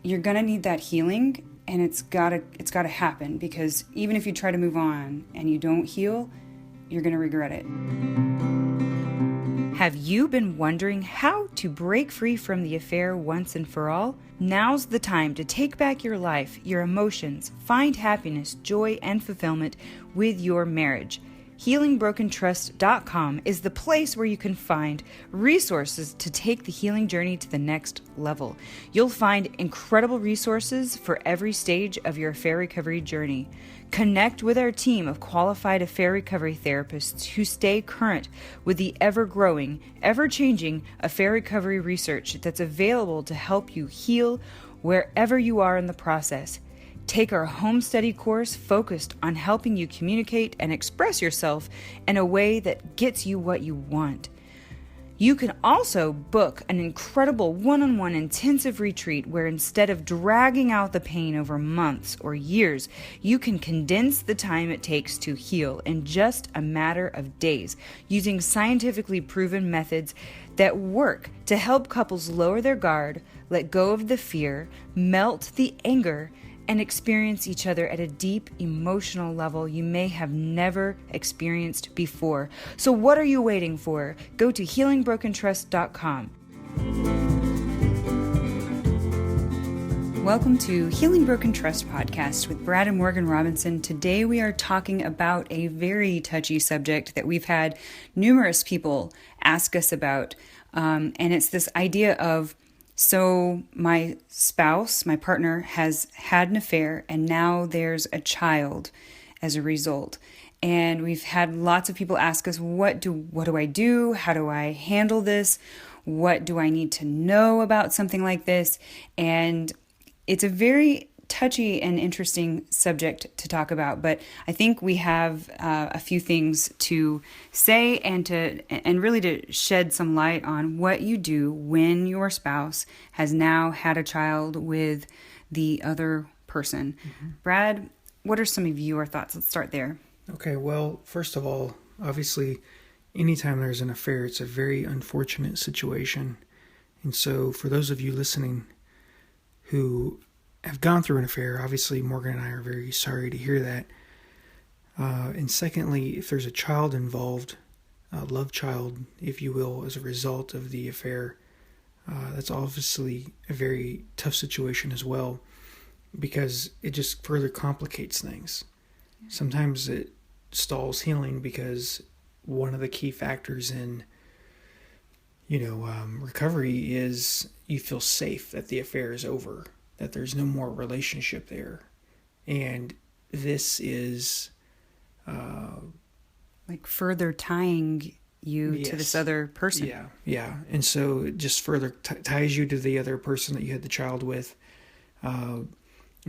you're going to need that healing, and it's got to happen, because even if you try to move on and you don't heal, you're going to regret it. Have you been wondering how to break free from the affair once and for all? Now's the time to take back your life, your emotions, find happiness, joy, and fulfillment with your marriage. HealingBrokenTrust.com is the place where you can find resources to take the healing journey to the next level. You'll find incredible resources for every stage of your affair recovery journey. Connect with our team of qualified affair recovery therapists who stay current with the ever-growing, ever-changing affair recovery research that's available to help you heal wherever you are in the process. Take our home study course focused on helping you communicate and express yourself in a way that gets you what you want. You can also book an incredible one-on-one intensive retreat where, instead of dragging out the pain over months or years, you can condense the time it takes to heal in just a matter of days, using scientifically proven methods that work to help couples lower their guard, let go of the fear, melt the anger, and experience each other at a deep emotional level you may have never experienced before. So what are you waiting for? Go to HealingBrokenTrust.com. Welcome to Healing Broken Trust podcast with Brad and Morgan Robinson. Today we are talking about a very touchy subject that we've had numerous people ask us about, and it's this idea of, so my spouse, my partner, has had an affair, and now there's a child as a result. And we've had lots of people ask us, what do I do? How do I handle this? What do I need to know about something like this? And it's a very touchy and interesting subject to talk about, but I think we have a few things to say and really to shed some light on what you do when your spouse has now had a child with the other person. Mm-hmm. Brad, what are some of your thoughts? Let's start there. Okay, well, first of all, obviously, anytime there's an affair, it's a very unfortunate situation. And so for those of you listening who have gone through an affair, obviously Morgan and I are very sorry to hear that. And secondly, if there's a child involved, a love child, if you will, as a result of the affair, that's obviously a very tough situation as well, because it just further complicates things. Sometimes it stalls healing because one of the key factors in recovery is you feel safe that the affair is over, that there's no more relationship there. And this is like further tying you to this other person. Yeah. And so it just further ties you to the other person that you had the child with. And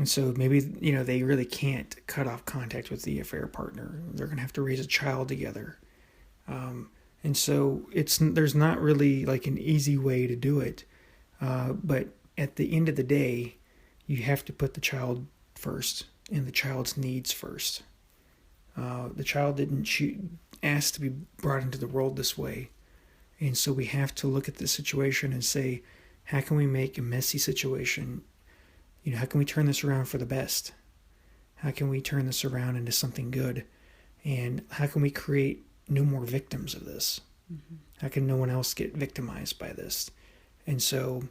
so maybe, they really can't cut off contact with the affair partner. They're going to have to raise a child together. And so there's not really like an easy way to do it. But at the end of the day, you have to put the child first and the child's needs first. The child didn't ask to be brought into the world this way. And so we have to look at the situation and say, how can we make a messy situation? How can we turn this around for the best? How can we turn this around into something good? And how can we create no more victims of this? Mm-hmm. How can no one else get victimized by this? And so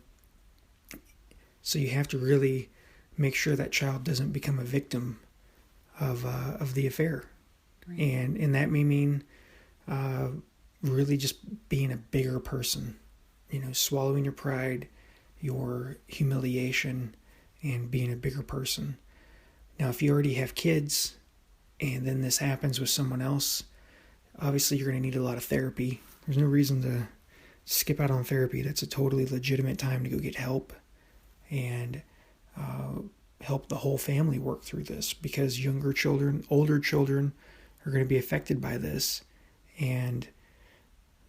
you have to really make sure that child doesn't become a victim of the affair. Right. And that may mean really just being a bigger person, swallowing your pride, your humiliation, and being a bigger person. Now, if you already have kids and then this happens with someone else, obviously you're going to need a lot of therapy. There's no reason to skip out on therapy. That's a totally legitimate time to go get help and help the whole family work through this, because younger children, older children are going to be affected by this, and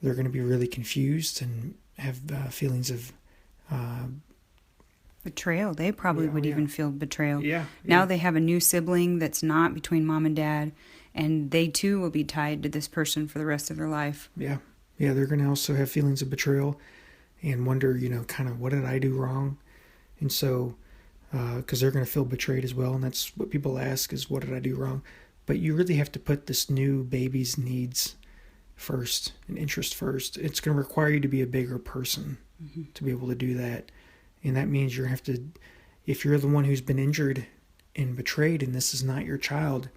they're going to be really confused and have feelings of betrayal. They probably would even feel betrayal. Yeah. Now they have a new sibling that's not between mom and dad, and they too will be tied to this person for the rest of their life. Yeah. Yeah, they're going to also have feelings of betrayal and wonder, kind of, what did I do wrong? And so because they're going to feel betrayed as well. And that's what people ask is, what did I do wrong? But you really have to put this new baby's needs first and interest first. It's going to require you to be a bigger person to be able to do that. And that means you're going to have to, if you're the one who's been injured and betrayed and this is not your child,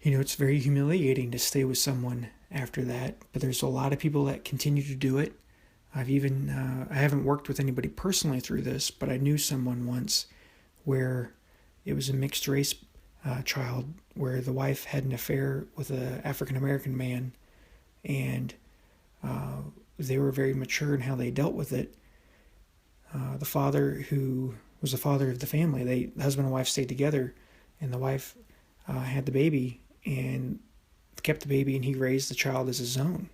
it's very humiliating to stay with someone after that. But there's a lot of people that continue to do it. I haven't worked with anybody personally through this, but I knew someone once where it was a mixed race child where the wife had an affair with an African-American man, and they were very mature in how they dealt with it. The father, who was the father of the family, the husband and wife stayed together, and the wife had the baby and kept the baby, and he raised the child as his own.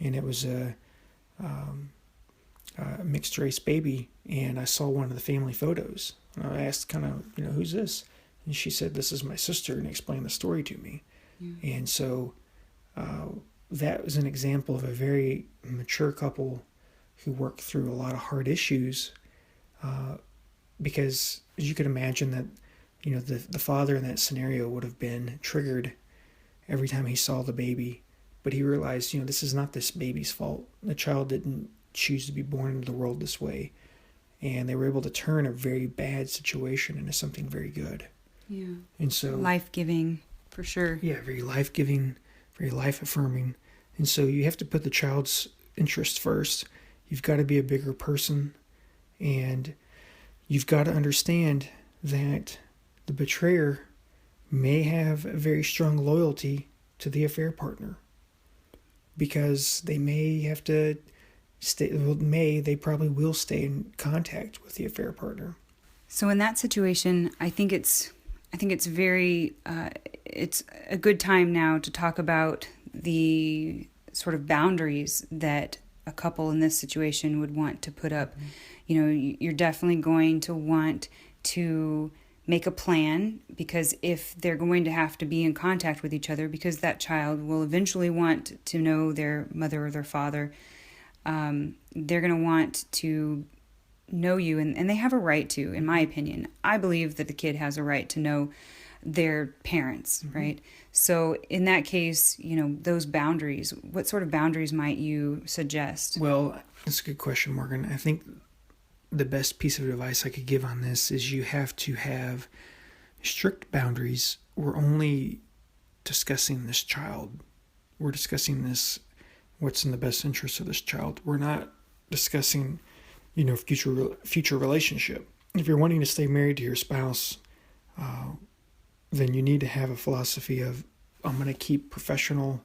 And it was a mixed race baby, and I saw one of the family photos. And I asked who's this? And she said, this is my sister, and explained the story to me. Yeah. And so that was an example of a very mature couple who worked through a lot of hard issues, because as you could imagine that, the father in that scenario would have been triggered every time he saw the baby. But he realized, this is not this baby's fault. The child didn't choose to be born into the world this way. And they were able to turn a very bad situation into something very good. Yeah. And so life-giving, for sure. Yeah, very life-giving, very life-affirming. And so you have to put the child's interest first. You've got to be a bigger person. And you've got to understand that the betrayer may have a very strong loyalty to the affair partner, because they may have to they probably will stay in contact with the affair partner. So in that situation, I think it's very, it's a good time now to talk about the sort of boundaries that a couple in this situation would want to put up. You're definitely going to want to make a plan, because if they're going to have to be in contact with each other, because that child will eventually want to know their mother or their father, they're going to want to know you, and they have a right to, in my opinion. I believe that the kid has a right to know their parents, right? So in that case, those boundaries, what sort of boundaries might you suggest? Well, that's a good question, Morgan. I think the best piece of advice I could give on this is you have to have strict boundaries. We're only discussing this child. We're discussing what's in the best interest of this child. We're not discussing, future relationship. If you're wanting to stay married to your spouse, then you need to have a philosophy of, I'm going to keep professional,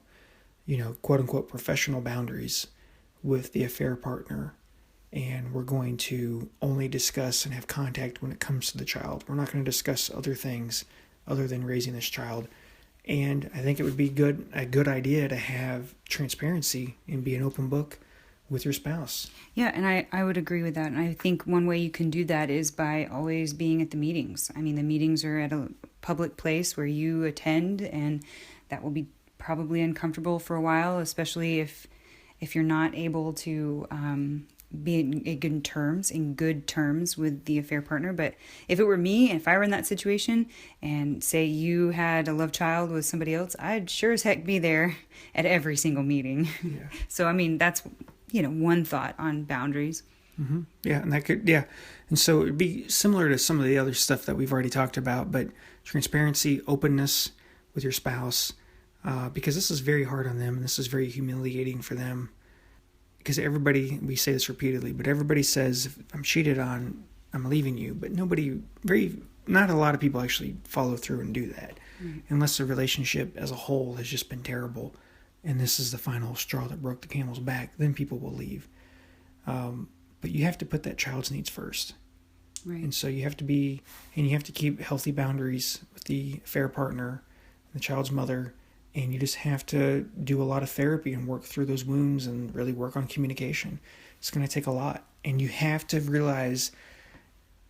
quote unquote, professional boundaries with the affair partner. And we're going to only discuss and have contact when it comes to the child. We're not going to discuss other things other than raising this child. And I think it would be a good idea to have transparency and be an open book with your spouse. Yeah, and I would agree with that. And I think one way you can do that is by always being at the meetings. I mean, the meetings are at a public place where you attend, and that will be probably uncomfortable for a while, especially if you're not able to be in good terms with the affair partner. But if it were me, if I were in that situation and say you had a love child with somebody else, I'd sure as heck be there at every single meeting. Yeah. So, I mean, that's, one thought on boundaries. Mm-hmm. Yeah. And so it'd be similar to some of the other stuff that we've already talked about, but transparency, openness with your spouse, because this is very hard on them and this is very humiliating for them. Because we say this repeatedly, but everybody says, if I'm cheated on, I'm leaving you. But not a lot of people actually follow through and do that. Right. Unless the relationship as a whole has just been terrible. And this is the final straw that broke the camel's back. Then people will leave. But you have to put that child's needs first. Right. And so you have to keep healthy boundaries with the affair partner, the child's mother. And you just have to do a lot of therapy and work through those wounds and really work on communication. It's going to take a lot. And you have to realize,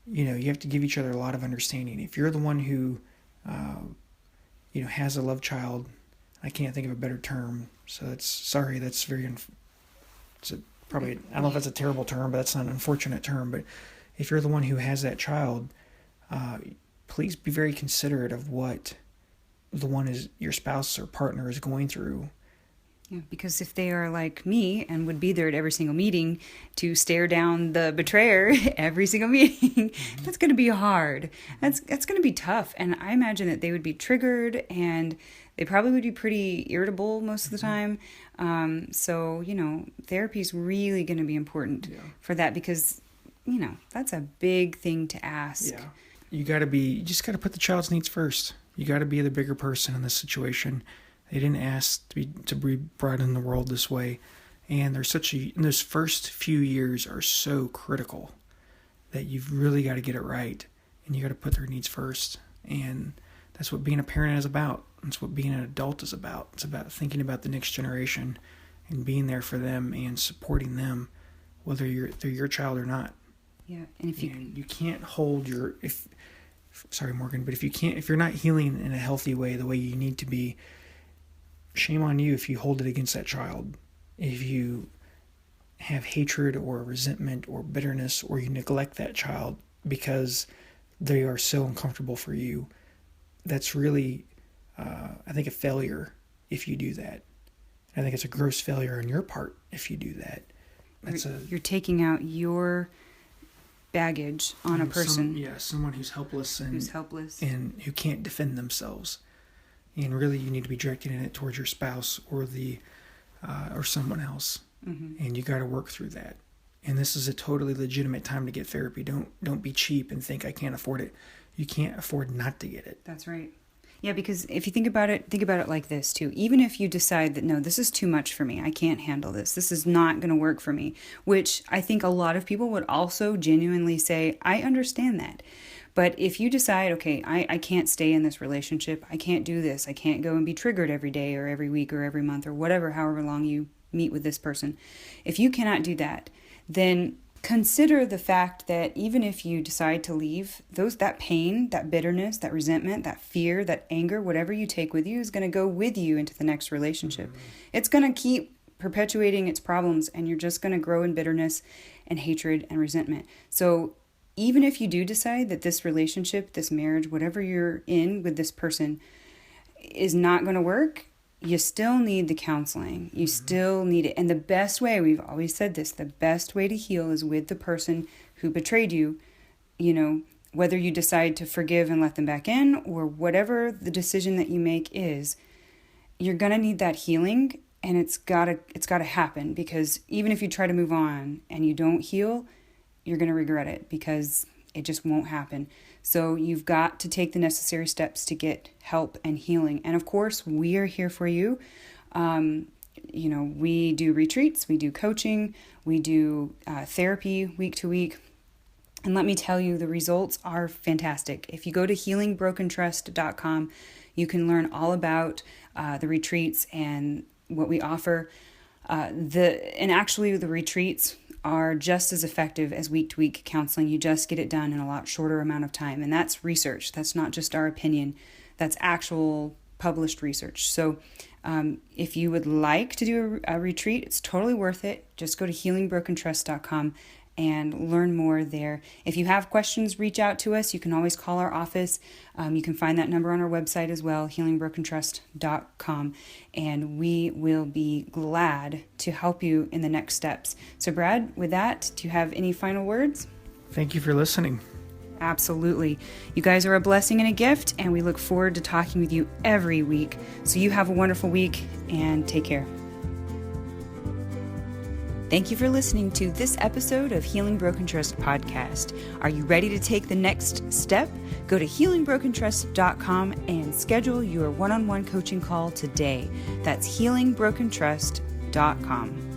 you have to give each other a lot of understanding. If you're the one who, has a love child, I can't think of a better term. So that's very, I don't know if that's a terrible term, but that's not an unfortunate term. But if you're the one who has that child, please be very considerate of what your spouse or partner is going through. Yeah, because if they are like me and would be there at every single meeting to stare down the betrayer every single meeting, that's going to be hard. That's going to be tough. And I imagine that they would be triggered and they probably would be pretty irritable most of the time. So, therapy is really going to be important for that because, that's a big thing to ask. Yeah. You just got to put the child's needs first. You got to be the bigger person in this situation. They didn't ask to be brought in the world this way. And those first few years are so critical that you've really got to get it right. And you got to put their needs first. And that's what being a parent is about. That's what being an adult is about. It's about thinking about the next generation and being there for them and supporting them, whether they're your child or not. Yeah, and you can't hold sorry, Morgan, but if you're not healing in a healthy way, the way you need to be, shame on you if you hold it against that child. If you have hatred or resentment or bitterness, or you neglect that child because they are so uncomfortable for you, that's really, I think, a failure if you do that. I think it's a gross failure on your part if you do that. You're taking out your baggage on a person. Someone who's helpless and who can't defend themselves. And really, you need to be directing it towards your spouse or or someone else. Mm-hmm. And you got to work through that. And this is a totally legitimate time to get therapy. Don't be cheap and think I can't afford it. You can't afford not to get it. That's right. Yeah, because if you think about it like this too. Even if you decide that, no, this is too much for me, I can't handle this, this is not going to work for me, which I think a lot of people would also genuinely say, I understand that. But if you decide, okay, I can't stay in this relationship, I can't do this, I can't go and be triggered every day or every week or every month or whatever, however long you meet with this person. If you cannot do that, then consider the fact that even if you decide to leave, that pain, that bitterness, that resentment, that fear, that anger, whatever you take with you is going to go with you into the next relationship. Mm-hmm. It's going to keep perpetuating its problems, and you're just going to grow in bitterness and hatred and resentment. So even if you do decide that this relationship, this marriage, whatever you're in with this person is not going to work, you still need the counseling. You still need it. And the best way, we've always said this, the best way to heal is with the person who betrayed you. Whether you decide to forgive and let them back in or whatever the decision that you make is, you're going to need that healing, and it's got to happen, because even if you try to move on and you don't heal, you're going to regret it because it just won't happen. So you've got to take the necessary steps to get help and healing. And of course, we are here for you. We do retreats, we do coaching, we do therapy week to week. And let me tell you, the results are fantastic. If you go to healingbrokentrust.com, you can learn all about the retreats and what we offer. The retreats are just as effective as week-to-week counseling. You just get it done in a lot shorter amount of time. And that's research. That's not just our opinion. That's actual published research. So if you would like to do a retreat, it's totally worth it. Just go to healingbrokentrust.com and learn more there. If you have questions, reach out to us. You can always call our office. You can find that number on our website as well, healingbrokentrust.com, and we will be glad to help you in the next steps. So Brad, with that, do you have any final words? Thank you for listening. Absolutely. You guys are a blessing and a gift, and we look forward to talking with you every week. So you have a wonderful week, and take care. Thank you for listening to this episode of Healing Broken Trust podcast. Are you ready to take the next step? Go to healingbrokentrust.com and schedule your one-on-one coaching call today. That's healingbrokentrust.com.